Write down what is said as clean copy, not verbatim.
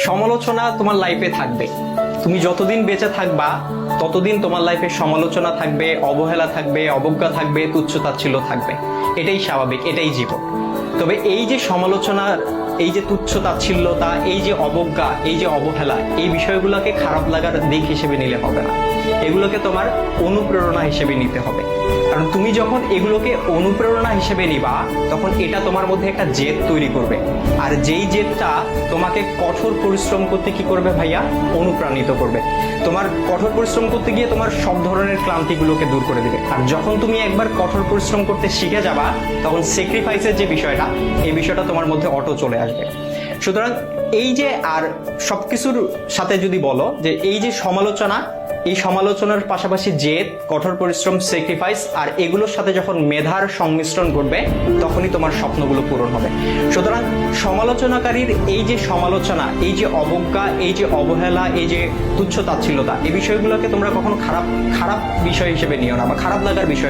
সমালোচনা তোমার লাইফে থাকবে। তুমি যতদিন বেঁচে থাকবা ততদিন তোমার লাইফে সমালোচনা থাকবে, অবহেলা থাকবে, অবজ্ঞা থাকবে, তুচ্ছ-তাচ্ছিল্য থাকবে। এটাই স্বাভাবিক, এটাই জীবন। তবে এই যে সমালোচনার, এই যে তুচ্ছ-তাচ্ছিল্যতা, এই যে অবজ্ঞা, এই যে অবহেলা, এই বিষয়গুলোকে খারাপ লাগার দিক হিসেবে নিলে হবে না। এগুলোকে তোমার অনুপ্রেরণা হিসেবে নিতে হবে। কারণ তুমি যখন এগুলোকে অনুপ্রেরণা হিসেবে নিবা, তখন এটা তোমার মধ্যে একটা জেদ তৈরি করবে। আর যেই জেদটা তোমাকে কঠোর পরিশ্রম করতে কি করবে ভাইয়া? অনুপ্রাণিত করবে। তোমার কঠোর পরিশ্রম করতে গিয়ে তোমার সব ধরনের ক্লান্তিগুলোকে দূর করে দিবে। আর যখন তুমি একবার কঠোর পরিশ্রম করতে শিখে যাবা, তখন স্যাক্রিফাইসের যে বিষয়টা, এই বিষয়টা তোমার মধ্যে অটো চলে আসবে। সুতরাং এই যে, আর সবকিছুর সাথে যদি বলো যে এই যে সমালোচনা, এই সমালোচনার পাশাপাশি জেদ, কঠোর পরিশ্রম, স্যাক্রিফাইস, আর এগুলোর সাথে যখন মেধার সংমিশ্রণ ঘটবে, তখনই তোমার স্বপ্নগুলো পূরণ হবে। সুতরাং সমালোচনাকারীর এই যে সমালোচনা, এই যে অবজ্ঞা, এই যে অবহেলা, এই যে তুচ্ছ-তাচ্ছিল্যতা, এই বিষয়গুলোকে তোমরা কখনো খারাপ বিষয় হিসেবে নিও না, বা খারাপ লাগার বিষয়